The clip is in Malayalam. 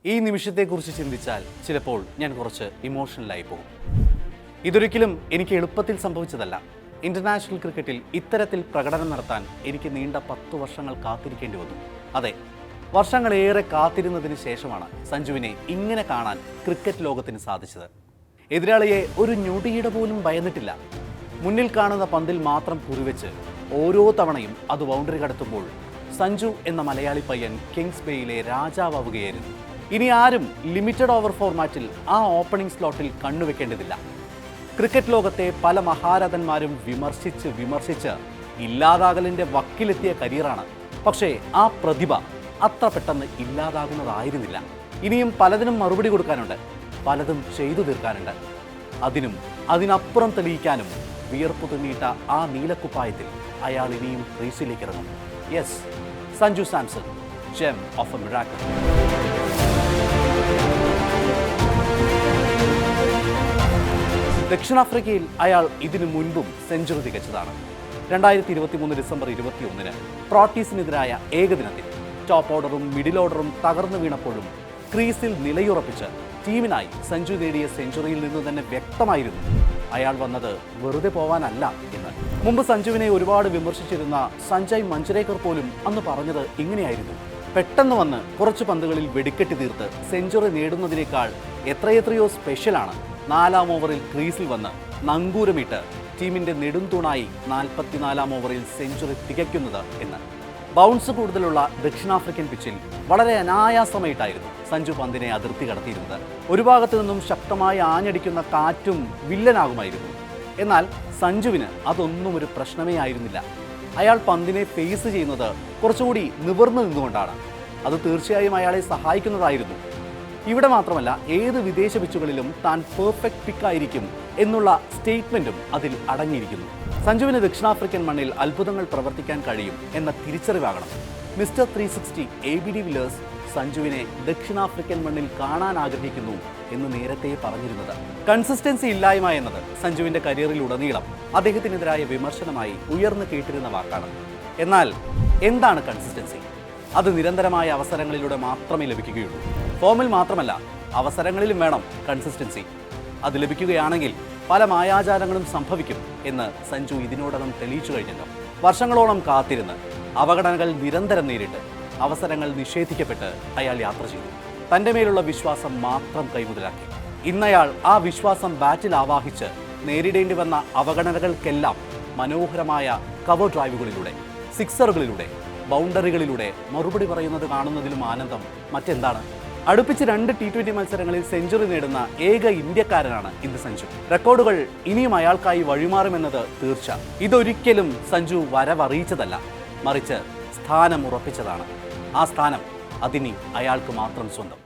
ഈ നിമിഷത്തെക്കുറിച്ച് ചിന്തിച്ചാൽ ചിലപ്പോൾ ഞാൻ കുറച്ച് ഇമോഷണലായി പോകും. ഇതൊരിക്കലും എനിക്ക് എളുപ്പത്തിൽ സംഭവിച്ചതല്ല. ഇന്റർനാഷണൽ ക്രിക്കറ്റിൽ ഇത്തരത്തിൽ പ്രകടനം നടത്താൻ എനിക്ക് നീണ്ട 10 വർഷങ്ങൾ കാത്തിരിക്കേണ്ടി വന്നു. അതെ, വർഷങ്ങളേറെ കാത്തിരുന്നതിന് ശേഷമാണ് സഞ്ജുവിനെ ഇങ്ങനെ കാണാൻ ക്രിക്കറ്റ് ലോകത്തിന് സാധിച്ചത്. എതിരാളിയെ ഒരു ഞൊടിയുടെ പോലും ഭയന്നിട്ടില്ല. മുന്നിൽ കാണുന്ന പന്തിൽ മാത്രം കുറിവെച്ച് ഓരോ തവണയും അത് ബൗണ്ടറി കടത്തുമ്പോൾ സഞ്ജു എന്ന മലയാളി പയ്യൻ കിങ്സ് ബേയിലെ രാജാവുകയായിരുന്നു. ഇനി ആരും ലിമിറ്റഡ് ഓവർ ഫോർമാറ്റിൽ ആ ഓപ്പണിംഗ് സ്ലോട്ടിൽ കണ്ണുവെക്കേണ്ടതില്ല. ക്രിക്കറ്റ് ലോകത്തെ പല മഹാരഥന്മാരും വിമർശിച്ച് ഇല്ലാതാകലിൻ്റെ വക്കിലെത്തിയ കരിയറാണ്. പക്ഷേ ആ പ്രതിഭ അത്ര പെട്ടെന്ന് ഇല്ലാതാകുന്നതായിരുന്നില്ല. ഇനിയും പലതിനും മറുപടി കൊടുക്കാനുണ്ട്, പലതും ചെയ്തു തീർക്കാനുണ്ട്. അതിനപ്പുറം തെളിയിക്കാനും വിയർപ്പു തുന്നിയിട്ട ആ നീലക്കുപ്പായത്തിൽ അയാൾ ഇനിയും ക്രീസിലേക്ക് ഇറങ്ങും. Yes, Sanju Samson, gem of a miracle. ദക്ഷിണാഫ്രിക്കയിൽ അയാൾ ഇതിനു മുൻപും സെഞ്ചുറി തികച്ചതാണ്. 2023 ഡിസംബർ 21 പ്രോട്ടീസിനെതിരായ ഏകദിനത്തിൽ ടോപ്പ് ഓർഡറും മിഡിൽ ഓർഡറും തകർന്നു വീണപ്പോഴും ക്രീസിൽ നിലയുറപ്പിച്ച് ടീമിനായി സഞ്ജു നേടിയ സെഞ്ചുറിയിൽ നിന്ന് തന്നെ വ്യക്തമായിരുന്നു അയാൾ വന്നത് വെറുതെ പോവാനല്ല എന്ന്. മുമ്പ് സഞ്ജുവിനെ ഒരുപാട് വിമർശിച്ചിരുന്ന സഞ്ജയ് മഞ്ജരേക്കർ പോലും അന്ന് പറഞ്ഞത് ഇങ്ങനെയായിരുന്നു: പെട്ടെന്ന് വന്ന് കുറച്ച് പന്തുകളിൽ വെടിക്കെട്ടി തീർത്ത് സെഞ്ചുറി നേടുന്നതിനേക്കാൾ എത്രയെത്രയോ സ്പെഷ്യലാണ് 4-ാം ഓവറിൽ ക്രീസിൽ വന്ന് നങ്കൂരമിട്ട് ടീമിന്റെ നെടുംതൂണായി 44-ാം ഓവറിൽ സെഞ്ചുറി തികയ്ക്കുന്നത് എന്ന്. ബൗൺസ് കൂടുതലുള്ള ദക്ഷിണാഫ്രിക്കൻ പിച്ചിൽ വളരെ അനായാസമായിട്ടായിരുന്നു സഞ്ജു പന്തിനെ അതിർത്തി കടത്തിയിരുന്നത്. ഒരു ഭാഗത്തു നിന്നും ശക്തമായി ആഞ്ഞടിക്കുന്ന കാറ്റും വില്ലനാകുമായിരുന്നു. എന്നാൽ സഞ്ജുവിന് അതൊന്നും ഒരു പ്രശ്നമേ ആയിരുന്നില്ല. അയാൾ പന്തിനെ ഫേസ് ചെയ്യുന്നത് കുറച്ചുകൂടി നിവർന്നു നിന്നുകൊണ്ടാണ്. അത് തീർച്ചയായും അയാളെ സഹായിക്കുന്നതായിരുന്നു. ഇവിടെ മാത്രമല്ല, ഏത് വിദേശ പിച്ചുകളിലും താൻ പെർഫെക്റ്റ് പിക്കായിരിക്കും എന്നുള്ള സ്റ്റേറ്റ്മെന്റും അതിൽ അടങ്ങിയിരിക്കുന്നു. സഞ്ജുവിന് ദക്ഷിണാഫ്രിക്കൻ മണ്ണിൽ അത്ഭുതങ്ങൾ പ്രവർത്തിക്കാൻ കഴിയും എന്ന തിരിച്ചറിവാകണം മിസ്റ്റർ 360 ABD വില്ലേഴ്സ് സഞ്ജുവിനെ ദക്ഷിണാഫ്രിക്കൻ മണ്ണിൽ കാണാൻ ആഗ്രഹിക്കുന്നു എന്ന് നേരത്തെ പറഞ്ഞിരുന്നത്. കൺസിസ്റ്റൻസി ഇല്ലായ്മ എന്നത് സഞ്ജുവിന്റെ കരിയറിലുടനീളം അദ്ദേഹത്തിനെതിരായ വിമർശനമായി ഉയർന്നു കേട്ടിരുന്ന വാക്കാണ്. എന്നാൽ എന്താണ് കൺസിസ്റ്റൻസി? അത് നിരന്തരമായ അവസരങ്ങളിലൂടെ മാത്രമേ ലഭിക്കുകയുള്ളൂ. ഫോമിൽ മാത്രമല്ല, അവസരങ്ങളിലും വേണം കൺസിസ്റ്റൻസി. അത് ലഭിക്കുകയാണെങ്കിൽ പല മായാജാലങ്ങളും സംഭവിക്കും എന്ന് സഞ്ജു ഇതിനോടകം തെളിയിച്ചു കഴിഞ്ഞല്ലോ. വർഷങ്ങളോളം കാത്തിരുന്ന് അവഗണനകൾ നിരന്തരം നേരിട്ട് അവസരങ്ങൾ നിഷേധിക്കപ്പെട്ട് അയാൾ യാത്ര ചെയ്തു. തൻ്റെ മേലുള്ള വിശ്വാസം മാത്രം കൈമുതലാക്കി. ഇന്നയാൾ ആ വിശ്വാസം ബാറ്റിൽ ആവാഹിച്ച് നേരിടേണ്ടി വന്ന അവഗണനകൾക്കെല്ലാം മനോഹരമായ കവർ ഡ്രൈവുകളിലൂടെ, സിക്സറുകളിലൂടെ, ബൗണ്ടറികളിലൂടെ മറുപടി പറയുന്നത് കാണുന്നതിലും ആനന്ദം മറ്റെന്താണ്? അടുപ്പിച്ച് 2 T20 മത്സരങ്ങളിൽ സെഞ്ചുറി നേടുന്ന ഏക ഇന്ത്യക്കാരനാണ് ഇന്ന് സഞ്ജു. റെക്കോർഡുകൾ ഇനിയും അയാൾക്കായി വഴിമാറുമെന്നത് തീർച്ച. ഇതൊരിക്കലും സഞ്ജു വരവറിയിച്ചതല്ല, മറിച്ച് സ്ഥാനം ഉറപ്പിച്ചതാണ്. ആ സ്ഥാനം അതിനി അയാൾക്ക് മാത്രം സ്വന്തം.